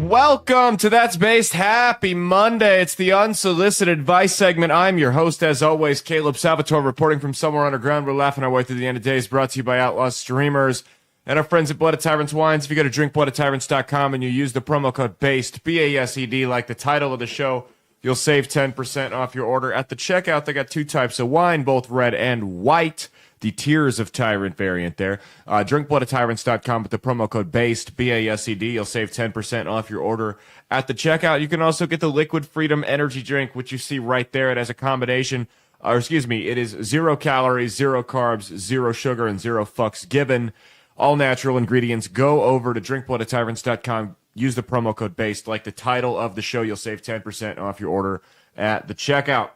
Welcome to That's Based. Happy Monday. It's the Unsolicited Advice segment. I'm your host, as always, Caleb Salvatore, reporting from somewhere underground. We're laughing our way through the end of days, brought to you by Outlaw Streamers and our friends at Blood of Tyrants Wines. If you go to drinkbloodofTyrants.com and you use the promo code BASED, B-A-S-E-D, like the title of the show, you'll save 10% off your order. At the checkout, they got two types of wine, both red and white. The Tears of Tyrant variant there. DrinkbloodofTyrants.com with the promo code BASED, B-A-S-E-D. You'll save 10% off your order at the checkout. You can also get the Liquid Freedom energy drink, which you see right there. It has a combination, it is 0 calories, 0 carbs, 0 sugar, and 0 fucks given. All natural ingredients. Go over to drinkbloodofTyrants.com. Use the promo code BASED. Like the title of the show, you'll save 10% off your order at the checkout.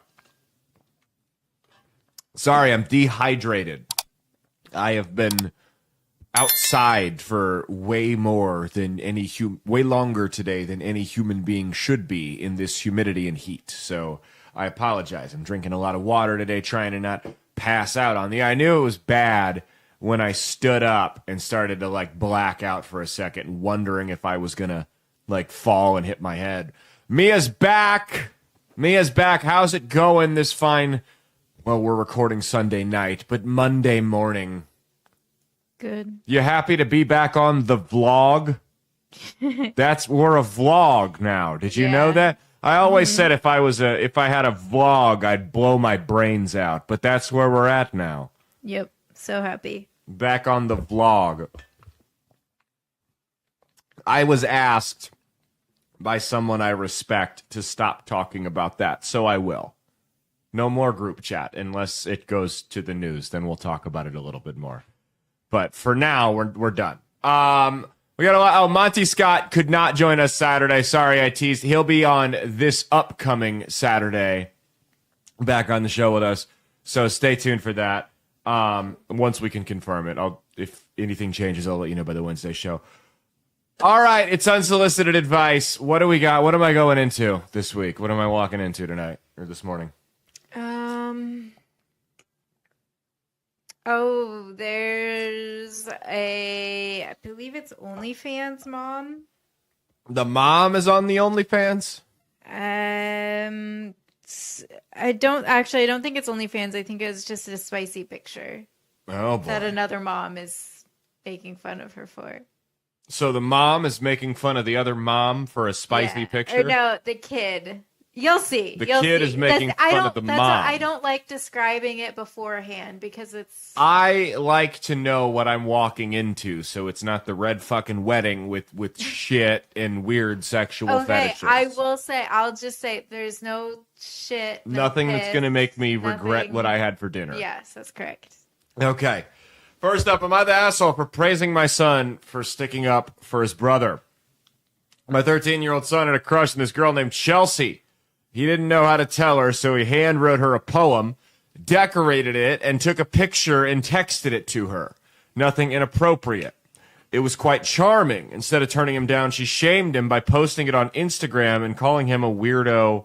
Sorry, I'm dehydrated. I have been outside for way longer today than any human being should be in this humidity and heat. So I apologize. I'm drinking a lot of water today, trying to not pass out on the. I knew it was bad when I stood up and started to black out for a second, wondering if I was gonna fall and hit my head. Mia's back. How's it going this fine? Well, we're recording Sunday night, but Monday morning. Good. You happy to be back on the vlog? We're a vlog now. Did you know that? I always said if I had a vlog, I'd blow my brains out, but that's where we're at now. Yep. So happy. Back on the vlog. I was asked by someone I respect to stop talking about that, so I will. No more group chat unless it goes to the news. Then we'll talk about it a little bit more. But for now, we're done. We got Monty Scott could not join us Saturday. Sorry, I teased. He'll be on this upcoming Saturday, back on the show with us. So stay tuned for that. Once we can confirm it, if anything changes, I'll let you know by the Wednesday show. All right, it's Unsolicited Advice. What do we got? What am I going into this week? What am I walking into tonight or this morning? There's I believe it's OnlyFans mom. The mom is on the OnlyFans? I don't think it's OnlyFans. I think it's just a spicy picture. Oh, boy. That another mom is making fun of her for. So the mom is making fun of the other mom for a spicy picture? Or no, the kid. You'll see. The kid is making fun of the mom. I don't like describing it beforehand because it's... I like to know what I'm walking into, so it's not the red fucking wedding with shit and weird sexual fetishes. I'll just say there's no shit. Nothing that's going to make me regret what I had for dinner. Yes, that's correct. Okay. First up, am I the asshole for praising my son for sticking up for his brother? My 13-year-old son had a crush on this girl named Chelsea. He didn't know how to tell her, so he hand-wrote her a poem, decorated it, and took a picture and texted it to her. Nothing inappropriate. It was quite charming. Instead of turning him down, she shamed him by posting it on Instagram and calling him a weirdo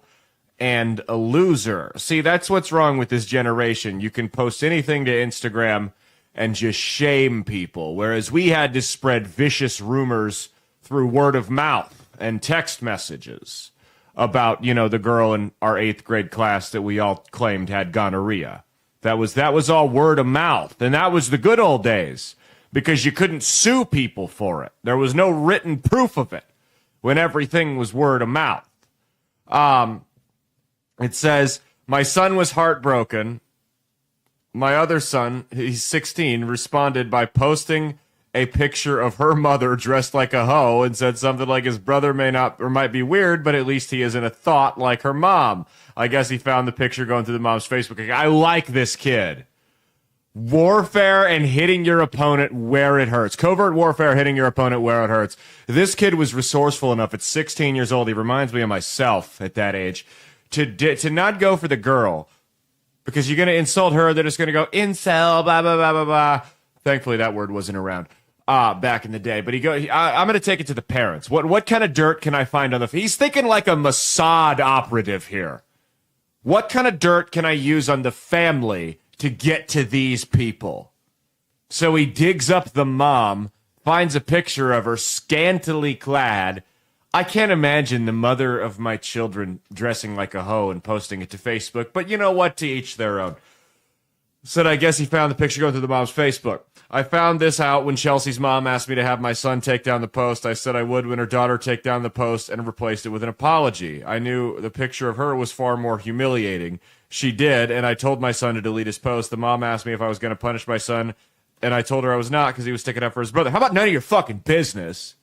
and a loser. See, that's what's wrong with this generation. You can post anything to Instagram and just shame people, whereas we had to spread vicious rumors through word of mouth and text messages about, the girl in our 8th grade class that we all claimed had gonorrhea. That was all word of mouth. And that was the good old days because you couldn't sue people for it. There was no written proof of it when everything was word of mouth. It says, my son was heartbroken. My other son, he's 16, responded by posting a picture of her mother dressed like a hoe and said something like his brother might be weird, but at least he isn't a thought like her mom. I guess he found the picture going through the mom's Facebook account. I like this kid. Warfare and hitting your opponent where it hurts. Covert warfare, hitting your opponent where it hurts. This kid was resourceful enough at 16 years old. He reminds me of myself at that age to not go for the girl because you're going to insult her. They're just going to go incel, blah, blah, blah, blah, blah. Thankfully, that word wasn't around back in the day. But I'm going to take it to the parents. What kind of dirt can I find on the... He's thinking like a Mossad operative here. What kind of dirt can I use on the family to get to these people? So he digs up the mom, finds a picture of her scantily clad. I can't imagine the mother of my children dressing like a hoe and posting it to Facebook. But you know what? To each their own. Said, I guess he found the picture going through the mom's Facebook. I found this out when Chelsea's mom asked me to have my son take down the post. I said I would when her daughter take down the post and replaced it with an apology. I knew the picture of her was far more humiliating. She did, and I told my son to delete his post. The mom asked me if I was going to punish my son, and I told her I was not because he was sticking up for his brother. How about none of your fucking business?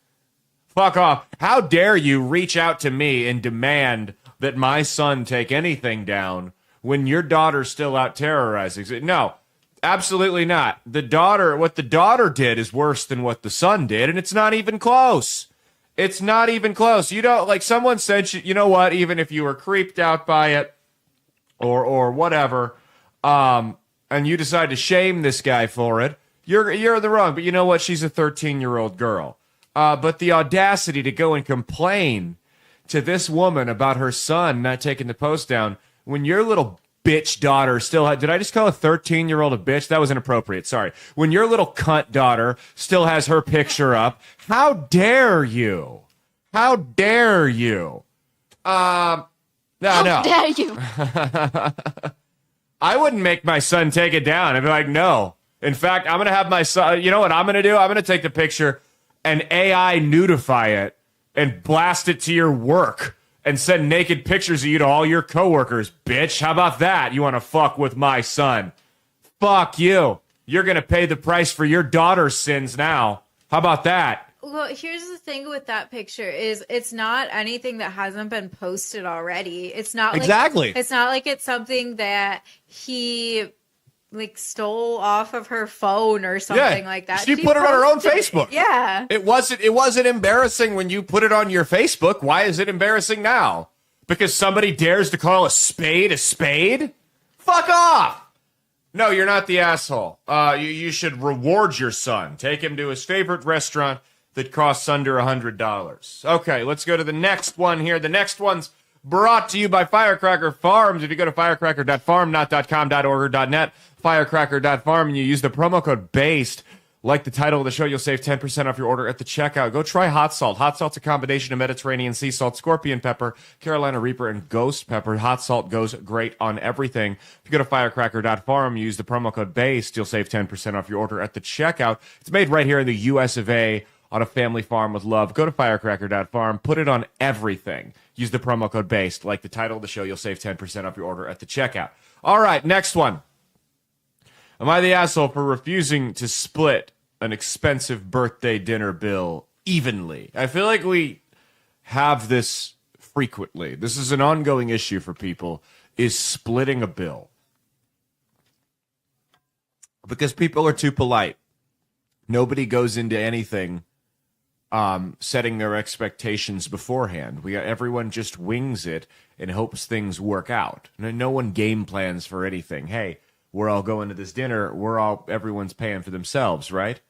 Fuck off. How dare you reach out to me and demand that my son take anything down when your daughter's still out terrorizing? No, absolutely not. What the daughter did is worse than what the son did, and it's not even close. It's not even close. You don't, like someone said, you know what, even if you were creeped out by it or whatever, and you decide to shame this guy for it, you're in the wrong. But you know what? She's a 13-year-old girl. But the audacity to go and complain to this woman about her son not taking the post down when your little bitch daughter still had... Did I just call a 13-year-old a bitch? That was inappropriate. Sorry. When your little cunt daughter still has her picture up, how dare you? How dare you? No. How dare you? I wouldn't make my son take it down. I'd be like, no. In fact, I'm going to have my son... You know what I'm going to do? I'm going to take the picture and AI nudify it and blast it to your work and send naked pictures of you to all your coworkers, bitch. How about that? You want to fuck with my son? Fuck you. You're going to pay the price for your daughter's sins now. How about that? Well, here's the thing with that picture is it's not anything that hasn't been posted already. It's not exactly. It's not like it's something that he like stole off of her phone or something like that. She put it on her own Facebook. Yeah. It wasn't embarrassing when you put it on your Facebook. Why is it embarrassing now? Because somebody dares to call a spade a spade? Fuck off. No, you're not the asshole. You should reward your son. Take him to his favorite restaurant that costs under $100. Okay, let's go to the next one here. The next one's brought to you by Firecracker Farms. If you go to firecracker.farm, not .com, .org, or .net, firecracker.farm, and you use the promo code BASED, like the title of the show, you'll save 10% off your order at the checkout. Go try hot salt. Hot salt's a combination of Mediterranean sea salt, scorpion pepper, Carolina Reaper, and ghost pepper. Hot salt goes great on everything. If you go to firecracker.farm, use the promo code BASED, you'll save 10% off your order at the checkout. It's made right here in the U.S. of A. on a family farm with love. Go to firecracker.farm, put it on everything. Use the promo code BASED. Like the title of the show, you'll save 10% off your order at the checkout. All right, next one. Am I the asshole for refusing to split an expensive birthday dinner bill evenly? I feel like we have this frequently. This is an ongoing issue for people, is splitting a bill. Because people are too polite. Nobody goes into anything setting their expectations beforehand. Everyone just wings it and hopes things work out. No one game plans for anything. Hey, we're all going to this dinner. Everyone's paying for themselves, right?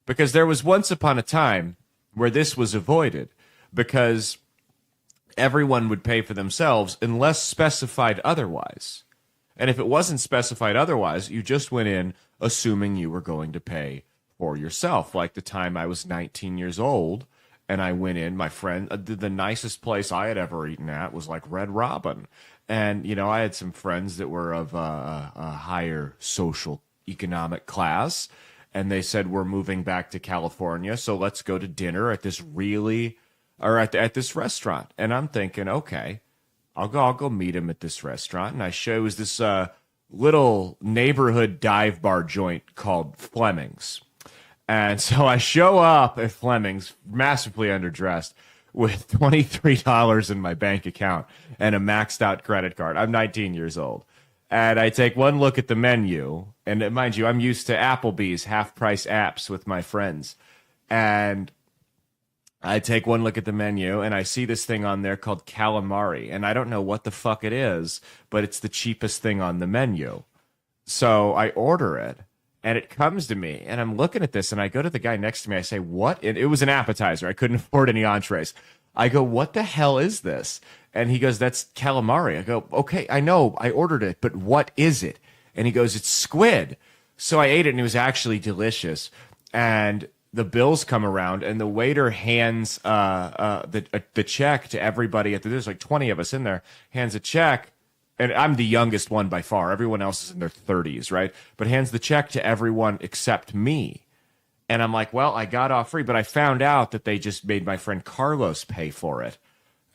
Because there was once upon a time where this was avoided because everyone would pay for themselves unless specified otherwise. And if it wasn't specified otherwise, you just went in assuming you were going to pay for yourself. Like the time I was 19 years old and I went in, my friend, the nicest place I had ever eaten at was like Red Robin. And, you know, I had some friends that were of a higher social economic class. And they said, we're moving back to California, so let's go to dinner at this at this restaurant. And I'm thinking, okay, I'll go meet him at this restaurant. And it was this little neighborhood dive bar joint called Fleming's. And so I show up at Fleming's, massively underdressed, with $23 in my bank account and a maxed out credit card. I'm 19 years old. And I take one look at the menu. And mind you, I'm used to Applebee's half-price apps with my friends. And I take one look at the menu, and I see this thing on there called calamari. And I don't know what the fuck it is, but it's the cheapest thing on the menu. So I order it. And it comes to me, and I'm looking at this, and I go to the guy next to me. I say, what? It was an appetizer. I couldn't afford any entrees. I go, what the hell is this? And he goes, that's calamari. I go, okay, I know. I ordered it, but what is it? And he goes, it's squid. So I ate it, and it was actually delicious. And the bills come around and the waiter hands the check to everybody there's like 20 of us in there, hands a check, and I'm the youngest one by far. Everyone else is in their 30s, right? But hands the check to everyone except me. And I'm like, well, I got off free, but I found out that they just made my friend Carlos pay for it.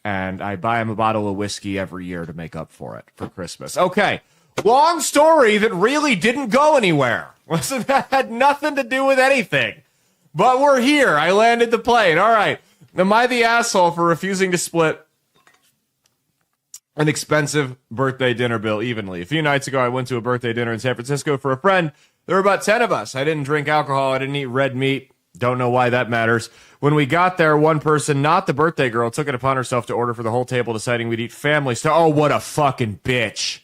And I buy him a bottle of whiskey every year to make up for it for Christmas. Okay. Long story that really didn't go anywhere. Listen, that had nothing to do with anything. But we're here. I landed the plane. All right. Am I the asshole for refusing to split an expensive birthday dinner bill evenly? A few nights ago, I went to a birthday dinner in San Francisco for a friend. There were about 10 of us. I didn't drink alcohol. I didn't eat red meat. Don't know why that matters. When we got there, one person, not the birthday girl, took it upon herself to order for the whole table, deciding we'd eat family style. Oh, what a fucking bitch.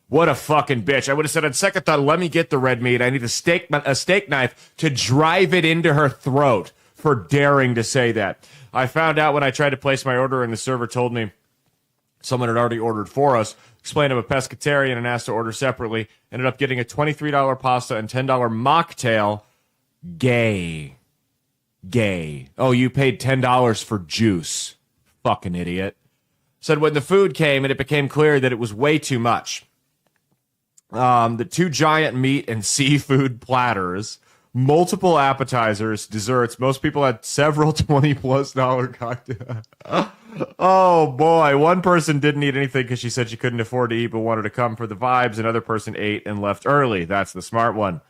What a fucking bitch. I would have said on second thought, let me get the red meat. I need a steak knife to drive it into her throat for daring to say that. I found out when I tried to place my order and the server told me someone had already ordered for us. Explained I'm a pescatarian and asked to order separately. Ended up getting a $23 pasta and $10 mocktail. Gay. Oh, you paid $10 for juice. Fucking idiot. Said when the food came and it became clear that it was way too much. The 2 giant meat and seafood platters, multiple appetizers, desserts. Most people had several $20+ cocktails. Oh, boy. One person didn't eat anything because she said she couldn't afford to eat but wanted to come for the vibes. Another person ate and left early. That's the smart one.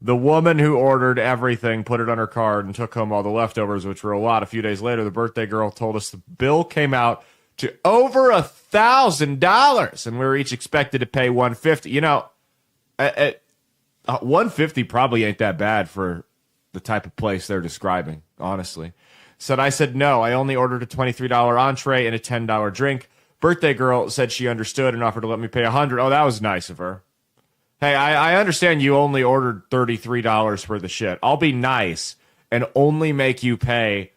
The woman who ordered everything put it on her card and took home all the leftovers, which were a lot. A few days later, the birthday girl told us the bill came out to over $1,000, and we were each expected to pay $150. You know, $150 probably ain't that bad for the type of place they're describing, honestly. I said no. I only ordered a $23 entree and a $10 drink. Birthday girl said she understood and offered to let me pay $100. Oh, that was nice of her. Hey, I understand you only ordered $33 for the shit. I'll be nice and only make you pay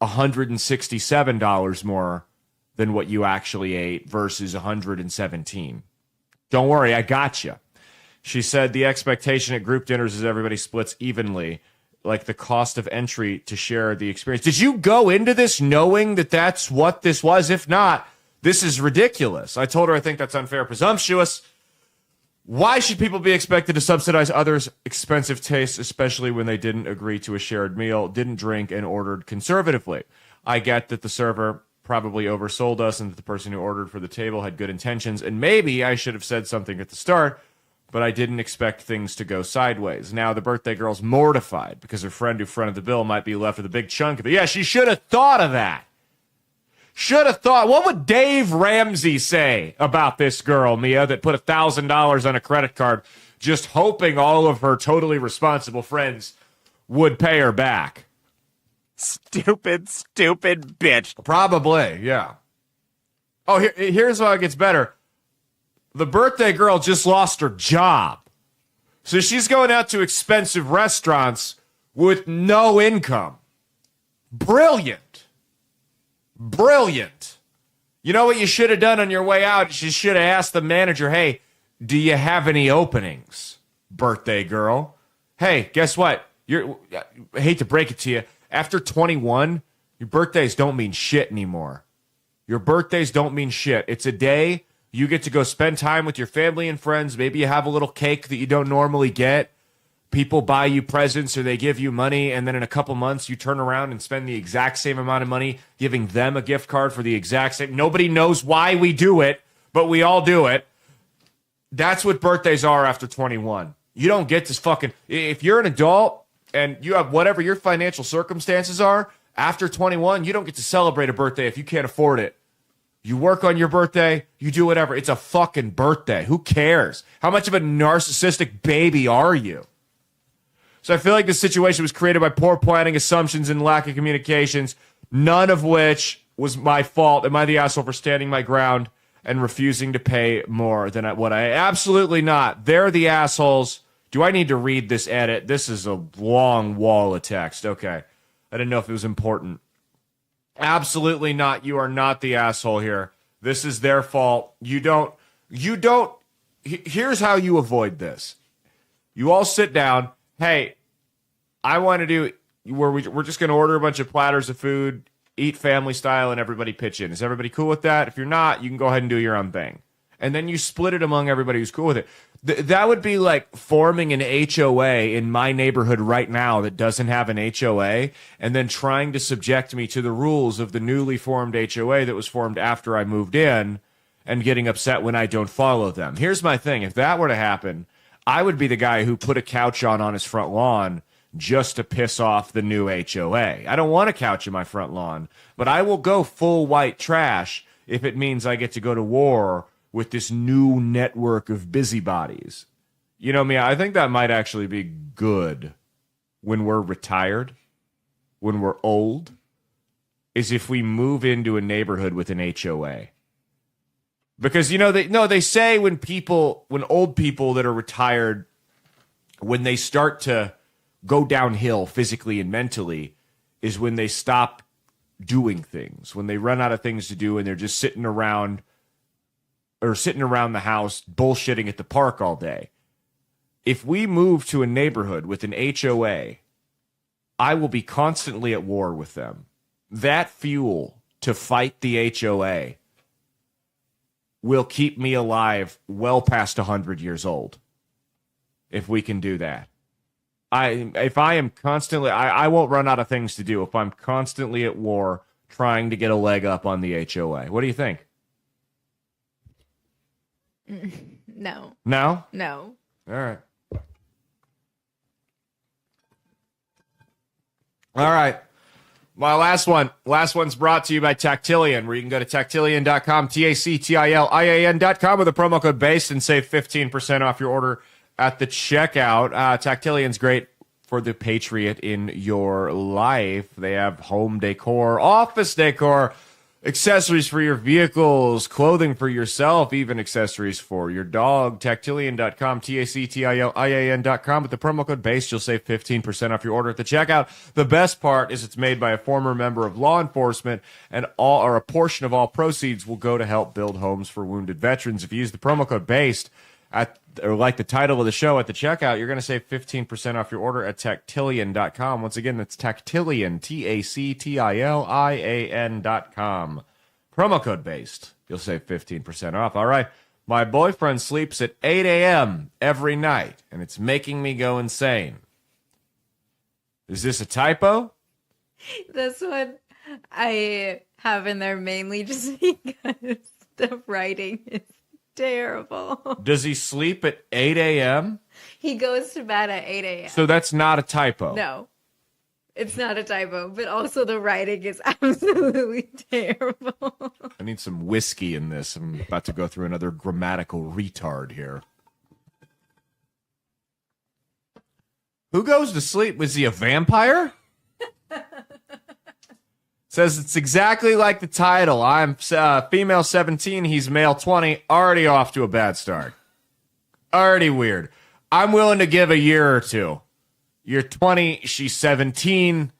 $167 more than what you actually ate versus $117. Don't worry, I got you. She said the expectation at group dinners is everybody splits evenly, like the cost of entry to share the experience. Did you go into this knowing that that's what this was? If not, this is ridiculous. I told her I think that's unfair, presumptuous. Why should people be expected to subsidize others' expensive tastes, especially when they didn't agree to a shared meal, didn't drink, and ordered conservatively? I get that the server probably oversold us and that the person who ordered for the table had good intentions, and maybe I should have said something at the start, but I didn't expect things to go sideways. Now the birthday girl's mortified because her friend who fronted the bill might be left with a big chunk of it. Yeah, she should have thought of that. Should have thought. What would Dave Ramsey say about this girl, Mia, that put $1,000 on a credit card just hoping all of her totally responsible friends would pay her back? Stupid bitch. Probably, yeah. Oh, here's how it gets better. The birthday girl just lost her job. So she's going out to expensive restaurants with no income. Brilliant. You know what you should have done on your way out? You should have asked the manager, hey, do you have any openings, birthday girl? Hey, guess what? I hate to break it to you. After 21, your birthdays don't mean shit anymore. Your birthdays don't mean shit. It's a day you get to go spend time with your family and friends. Maybe you have a little cake that you don't normally get. People buy you presents or they give you money, and then in a couple months you turn around and spend the exact same amount of money giving them a gift card for the exact same. Nobody knows why we do it, but we all do it. That's what birthdays are after 21. You don't get this fucking... If you're an adult and you have whatever your financial circumstances are, after 21, you don't get to celebrate a birthday if you can't afford it. You work on your birthday, you do whatever. It's a fucking birthday. Who cares? How much of a narcissistic baby are you? So I feel like this situation was created by poor planning, assumptions, and lack of communications, none of which was my fault. Am I the asshole for standing my ground and refusing to pay more than what I... Absolutely not. They're the assholes. Do I need to read this edit? This is a long wall of text. Okay. I didn't know if it was important. Absolutely not. You are not the asshole here. This is their fault. You don't... Here's how you avoid this. You all sit down. Hey, I want to do where we're just going to order a bunch of platters of food, eat family style, and everybody pitch in. Is everybody cool with that? If you're not, you can go ahead and do your own thing. And then you split it among everybody who's cool with it. That would be like forming an HOA in my neighborhood right now that doesn't have an HOA, and then trying to subject me to the rules of the newly formed HOA that was formed after I moved in, and getting upset when I don't follow them. Here's my thing. If that were to happen, I would be the guy who put a couch on his front lawn just to piss off the new HOA. I don't want a couch in my front lawn, but I will go full white trash if it means I get to go to war with this new network of busybodies. You know me, I think that might actually be good when we're retired, when we're old, is if we move into a neighborhood with an HOA. Because, they say when old people that are retired, when they start to go downhill physically and mentally, is when they stop doing things, when they run out of things to do and they're just sitting around the house bullshitting at the park all day. If we move to a neighborhood with an HOA, I will be constantly at war with them. That fuel to fight the HOA will keep me alive well past 100 years old. If we can do that. I won't run out of things to do if I'm constantly at war trying to get a leg up on the HOA. What do you think? No. No? No. All right. All right. My last one's brought to you by Tactilian, where you can go to tactilian.com, TACTILIAN.com with the promo code BASED and save 15% off your order at the checkout. Tactilian's great for the patriot in your life. They have home decor, office decor, accessories for your vehicles, clothing for yourself, even accessories for your dog. Tactilian.com, TACTILIAN.com. With the promo code BASED, you'll save 15% off your order at the checkout. The best part is it's made by a former member of law enforcement, and a portion of all proceeds will go to help build homes for wounded veterans. If you use the promo code BASED, or like the title of the show at the checkout, you're going to save 15% off your order at tactilian.com. Once again, that's Tactilian, TACTILIAN.com. Promo code BASED. You'll save 15% off. All right. My boyfriend sleeps at 8 a.m. every night, and it's making me go insane. Is this a typo? This one I have in there mainly just because the writing is terrible. Does he sleep at 8 a.m.? He goes to bed at 8 a.m. So that's not a typo. No, it's not a typo, but also the writing is absolutely terrible. I need some whiskey in this. I'm about to go through another grammatical retard here. Who goes to sleep? Was he a vampire? Says it's exactly like the title. I'm female 17, he's male 20. Already off to a bad start. Already weird. I'm willing to give a year or two. You're 20, she's 17.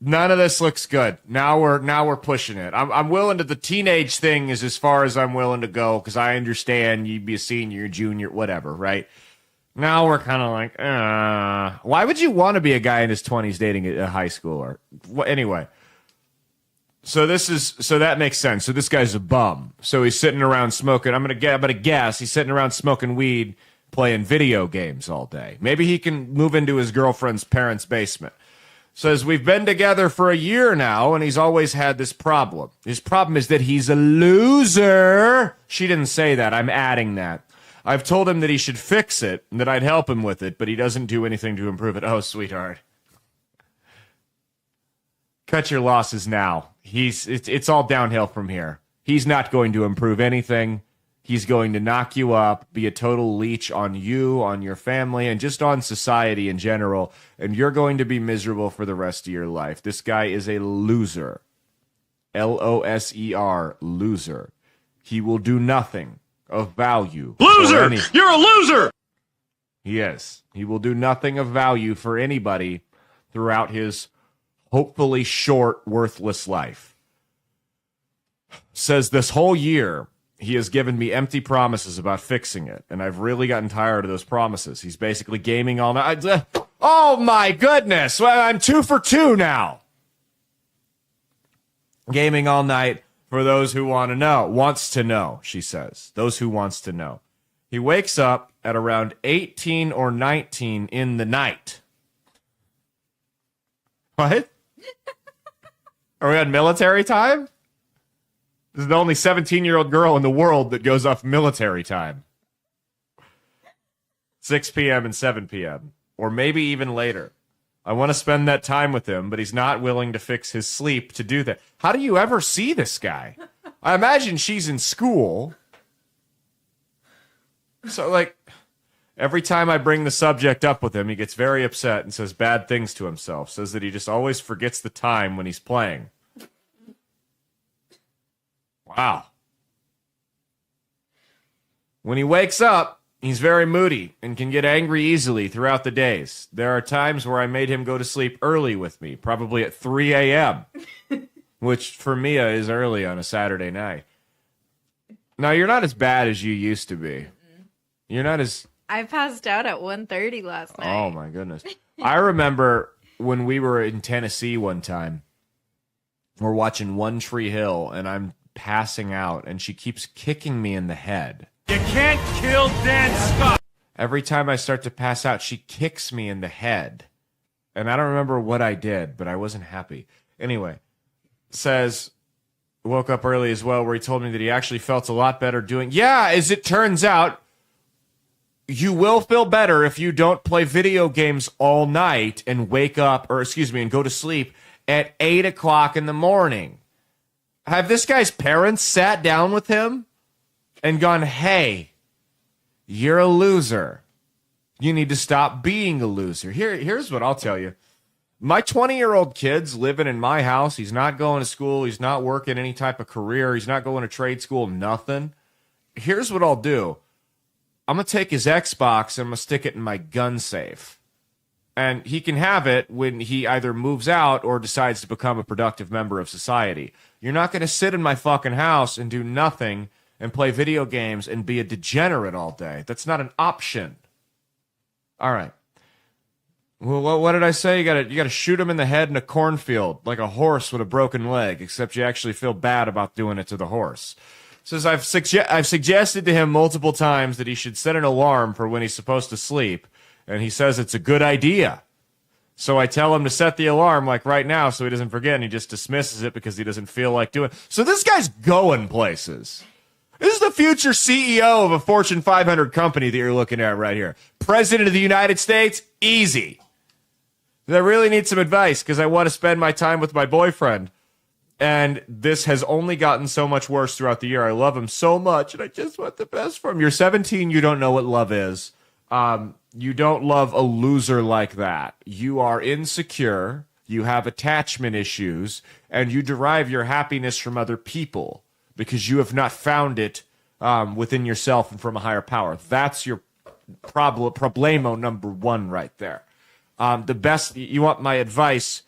None of this looks good. Now we're pushing it. I'm willing to, the teenage thing is as far as I'm willing to go, because I understand you'd be a senior, junior, whatever, right? Now we're kind of like, why would you want to be a guy in his 20s dating a high schooler? Anyway. So that makes sense. So this guy's a bum. So he's sitting around smoking. I'm gonna guess he's sitting around smoking weed, playing video games all day. Maybe he can move into his girlfriend's parents' basement. Says we've been together for a year now, and he's always had this problem. His problem is that he's a loser. She didn't say that. I'm adding that. I've told him that he should fix it and that I'd help him with it, but he doesn't do anything to improve it. Oh, sweetheart. Cut your losses now. It's all downhill from here. He's not going to improve anything. He's going to knock you up, be a total leech on you, on your family, and just on society in general, and you're going to be miserable for the rest of your life. This guy is a loser. Loser. Loser. He will do nothing of value. Loser! You're a loser! Yes. He will do nothing of value for anybody throughout his hopefully short, worthless life. Says this whole year, he has given me empty promises about fixing it, and I've really gotten tired of those promises. He's basically gaming all night. Oh, my goodness. Well, I'm 2 for 2 now. Gaming all night for those who want to know. Wants to know, she says. Those who wants to know. He wakes up at around 18 or 19 in the night. What? Are we on military time? This is the only 17-year-old girl in the world that goes off military time. 6 p.m. and 7 p.m. Or maybe even later. I want to spend that time with him, but he's not willing to fix his sleep to do that. How do you ever see this guy? I imagine she's in school. So, like, every time I bring the subject up with him, he gets very upset and says bad things to himself. Says that he just always forgets the time when he's playing. Wow. When he wakes up, he's very moody and can get angry easily throughout the days. There are times where I made him go to sleep early with me, probably at 3 a.m., which for Mia is early on a Saturday night. Now, you're not as bad as you used to be. You're not as... I passed out at 1:30 last night. Oh, my goodness. I remember when we were in Tennessee one time, we're watching One Tree Hill, and I'm passing out, and she keeps kicking me in the head. You can't kill Dan Scott. Every time I start to pass out, she kicks me in the head. And I don't remember what I did, but I wasn't happy. Anyway, says, woke up early as well, where he told me that he actually felt a lot better doing... Yeah, as it turns out, you will feel better if you don't play video games all night and wake up, and go to sleep at 8 o'clock in the morning. Have this guy's parents sat down with him and gone, hey, you're a loser. You need to stop being a loser. Here's what I'll tell you. My 20-year-old kid's living in my house. He's not going to school. He's not working any type of career. He's not going to trade school, nothing. Here's what I'll do. I'm going to take his Xbox and I'm going to stick it in my gun safe. And he can have it when he either moves out or decides to become a productive member of society. You're not going to sit in my fucking house and do nothing and play video games and be a degenerate all day. That's not an option. All right. Well, what did I say? You gotta shoot him in the head in a cornfield like a horse with a broken leg, except you actually feel bad about doing it to the horse. Says I've suggested to him multiple times that he should set an alarm for when he's supposed to sleep, and he says it's a good idea. So I tell him to set the alarm like right now so he doesn't forget, and he just dismisses it because he doesn't feel like doing it. So this guy's going places. This is the future CEO of a Fortune 500 company that you're looking at right here. President of the United States? Easy. I really need some advice because I want to spend my time with my boyfriend. And this has only gotten so much worse throughout the year. I love him so much, and I just want the best for him. You're 17. You don't know what love is. You don't love a loser like that. You are insecure. You have attachment issues, and you derive your happiness from other people because you have not found it within yourself and from a higher power. That's your problemo number one right there. The best, you want my advice,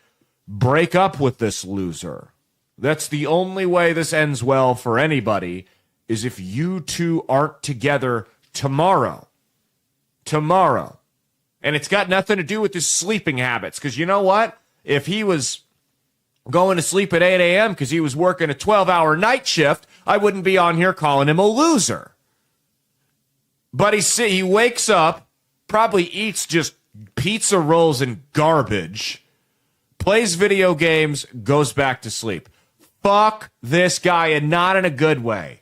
break up with this loser. That's the only way this ends well for anybody, is if you two aren't together tomorrow. Tomorrow. And it's got nothing to do with his sleeping habits, because you know what? If he was going to sleep at 8 a.m. because he was working a 12-hour night shift, I wouldn't be on here calling him a loser. But he wakes up, probably eats just pizza rolls and garbage, plays video games, goes back to sleep. Fuck this guy, and not in a good way.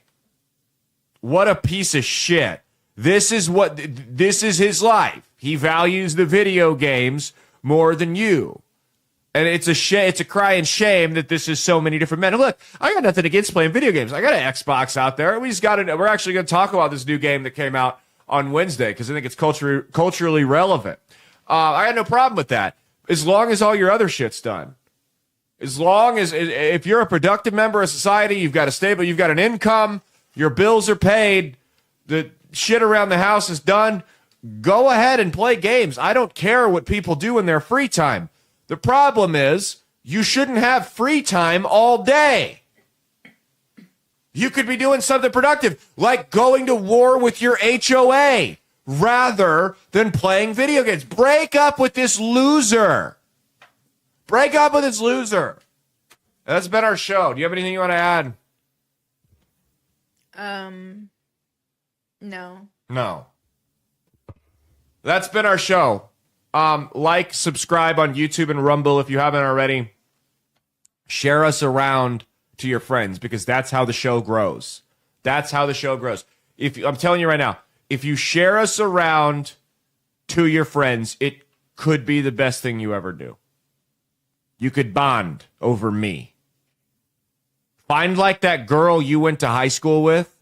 What a piece of shit. This is his life. He values the video games more than you. And it's a crying shame that this is so many different men. And look, I got nothing against playing video games. I got an Xbox out there. We're actually going to talk about this new game that came out on Wednesday because I think it's culturally relevant. I got no problem with that, as long as all your other shit's done. As long as, if you're a productive member of society, you've got an income, your bills are paid, the shit around the house is done, go ahead and play games. I don't care what people do in their free time. The problem is, you shouldn't have free time all day. You could be doing something productive, like going to war with your HOA, rather than playing video games. Break up with this loser. Break up with this loser. That's been our show. Do you have anything you want to add? No. No. That's been our show. Like, subscribe on YouTube and Rumble if you haven't already. Share us around to your friends because that's how the show grows. That's how the show grows. I'm telling you right now, if you share us around to your friends, it could be the best thing you ever do. You could bond over me. Find like that girl you went to high school with,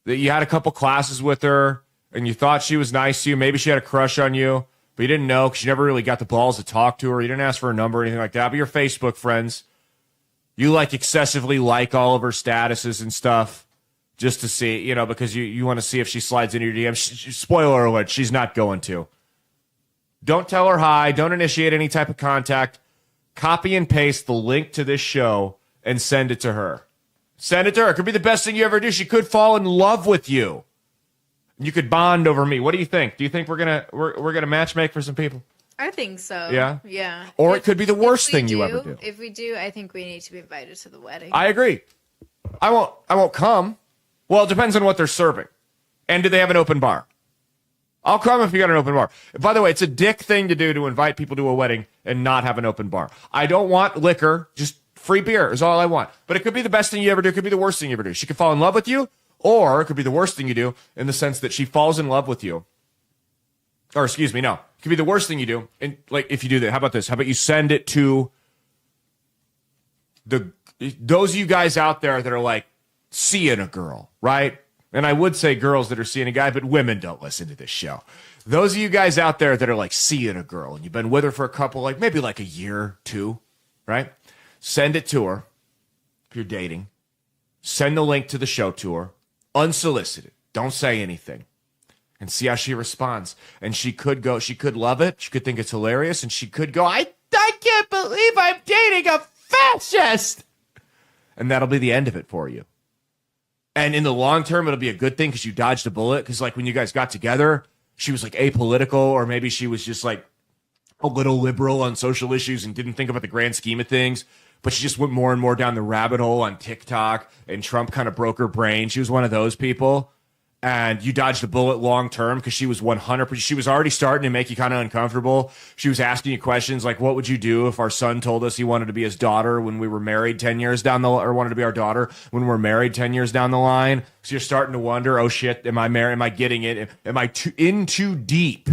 that you had a couple classes with her, and you thought she was nice to you. Maybe she had a crush on you, but you didn't know because you never really got the balls to talk to her. You didn't ask for a number or anything like that, but you're Facebook friends. You like excessively like all of her statuses and stuff just to see, you know, because you want to see if she slides into your DM. Spoiler alert, she's not going to. Don't tell her hi. Don't initiate any type of contact. Copy and paste the link to this show and send it to her. Send it to her. It could be the best thing you ever do. She could fall in love with you. You could bond over me. What do you think? Do you think we're gonna matchmake for some people? I think so. Yeah? Yeah. Or it could be the worst thing you ever do. If we do, I think we need to be invited to the wedding. I agree. I won't come. Well, it depends on what they're serving. And do they have an open bar? I'll come if you got an open bar. By the way, it's a dick thing to do to invite people to a wedding and not have an open bar. I don't want liquor, just free beer is all I want. But it could be the best thing you ever do. It could be the worst thing you ever do. She could fall in love with you, or it could be the worst thing you do in the sense that she falls in love with you. Or excuse me, no. It could be the worst thing you do. And like if you do that, how about this? How about you send it to those of you guys out there that are like seeing a girl, right? And I would say girls that are seeing a guy, but women don't listen to this show. Those of you guys out there that are like seeing a girl and you've been with her for a couple, like maybe like a year, 2, right? Send it to her if you're dating. Send the link to the show to her. Unsolicited. Don't say anything. And see how she responds. And she could love it. She could think it's hilarious. And she could go, I can't believe I'm dating a fascist. And that'll be the end of it for you. And in the long term, it'll be a good thing because you dodged a bullet. Because like when you guys got together, she was like apolitical, or maybe she was just like a little liberal on social issues and didn't think about the grand scheme of things. But she just went more and more down the rabbit hole on TikTok, and Trump kind of broke her brain. She was one of those people. And you dodged a bullet long term because she was 100%. She was already starting to make you kind of uncomfortable. She was asking you questions like, what would you do if our son told us he wanted to be his daughter when we were married 10 years down the or wanted to be our daughter when we're married 10 years down the line? So you're starting to wonder, oh shit, am I married? Am I getting it? Am I in too deep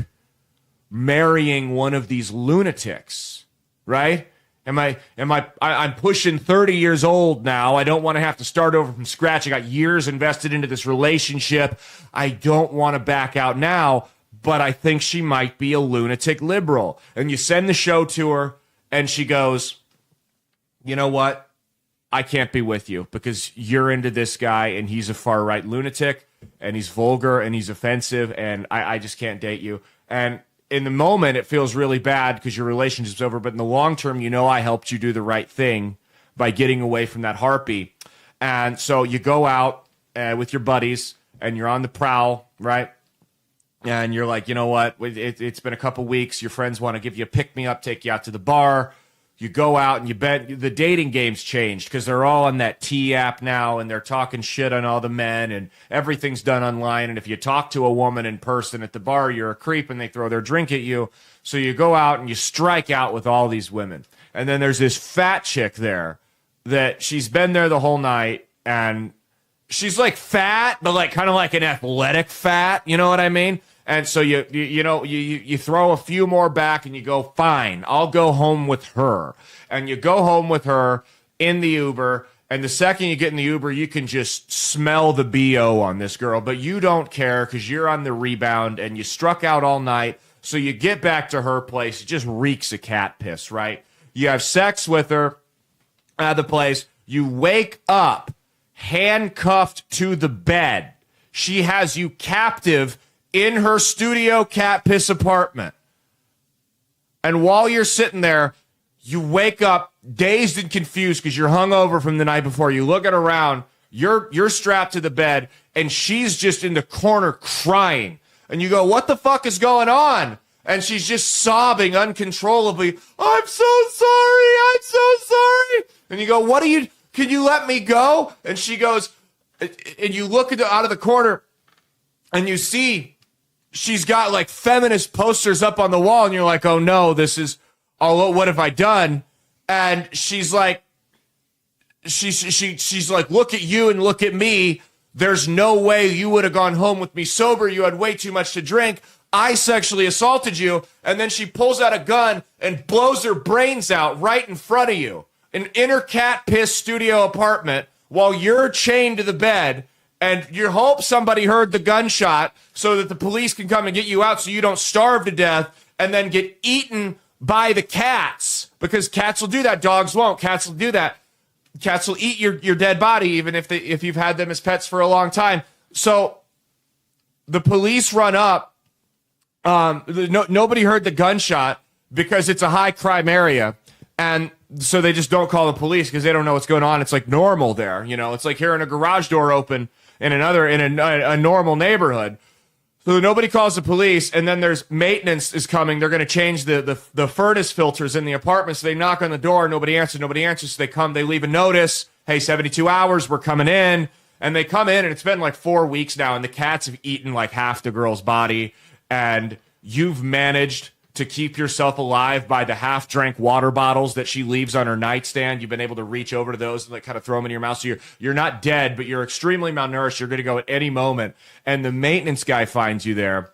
marrying one of these lunatics? Right? I'm pushing 30 years old now. I don't want to have to start over from scratch. I got years invested into this relationship. I don't want to back out now, but I think she might be a lunatic liberal. And you send the show to her and she goes, you know what? I can't be with you because you're into this guy and he's a far right lunatic and he's vulgar and he's offensive and I just can't date you. And in the moment, it feels really bad because your relationship's over. But in the long term, you know I helped you do the right thing by getting away from that harpy. And so you go out with your buddies and you're on the prowl, right? And you're like, you know what? It's been a couple weeks. Your friends want to give you a pick-me-up, take you out to the bar. You go out and you bet the dating game's changed because they're all on that T app now and they're talking shit on all the men and everything's done online. And if you talk to a woman in person at the bar, you're a creep and they throw their drink at you. So you go out and you strike out with all these women. And then there's this fat chick there that she's been there the whole night and she's like fat, but like kind of like an athletic fat. You know what I mean? And so you throw a few more back and you go, fine, I'll go home with her. And you go home with her in the Uber. And the second you get in the Uber, you can just smell the BO on this girl. But you don't care because you're on the rebound and you struck out all night. So you get back to her place. It just reeks of cat piss, right? You have sex with her at the place. You wake up handcuffed to the bed. She has you captive in her studio cat piss apartment. And while you're sitting there, you wake up dazed and confused because you're hungover from the night before. You look at around, you're strapped to the bed, and she's just in the corner crying And you go, what the fuck is going on? And she's just sobbing uncontrollably. I'm so sorry. I'm so sorry. And you go, can you let me go? And she goes, and you look out of the corner and you see she's got like feminist posters up on the wall. And you're like, oh no, what have I done? And she's like, she's like, look at you and look at me. There's no way you would have gone home with me sober. You had way too much to drink. I sexually assaulted you. And then she pulls out a gun and blows her brains out right in front of you. An inner cat piss studio apartment while you're chained to the bed. And you hope somebody heard the gunshot so that the police can come and get you out so you don't starve to death and then get eaten by the cats. Because cats will do that. Dogs won't. Cats will do that. Cats will eat your dead body even if you've had them as pets for a long time. So the police run up. Nobody heard the gunshot because it's a high crime area. And so they just don't call the police because they don't know what's going on. It's like normal there. You know, it's like hearing a garage door open in a normal neighborhood. So nobody calls the police. And then there's maintenance is coming. They're going to change the furnace filters in the apartment. So they knock on the door. Nobody answers. So they come, they leave a notice. Hey, 72 hours. We're coming in. And they come in and it's been like 4 weeks now. And the cats have eaten like half the girl's body. And you've managed to keep yourself alive by the half-drank water bottles that she leaves on her nightstand. You've been able to reach over to those and like kind of throw them in your mouth. So you're not dead, but you're extremely malnourished. You're going to go at any moment. And the maintenance guy finds you there,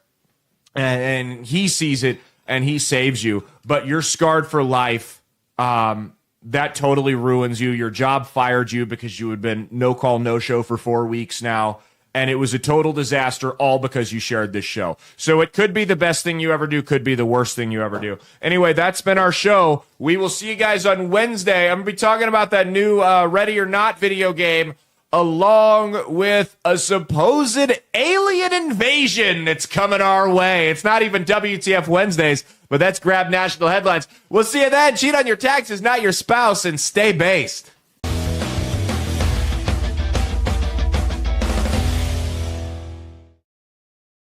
and he sees it, and he saves you. But you're scarred for life. That totally ruins you. Your job fired you because you had been no-call, no-show for 4 weeks now. And it was a total disaster, all because you shared this show. So it could be the best thing you ever do, could be the worst thing you ever do. Anyway, that's been our show. We will see you guys on Wednesday. I'm going to be talking about that new Ready or Not video game, along with a supposed alien invasion that's coming our way. It's not even WTF Wednesdays, but that's Grab National Headlines. We'll see you then. Cheat on your taxes, not your spouse, and stay based.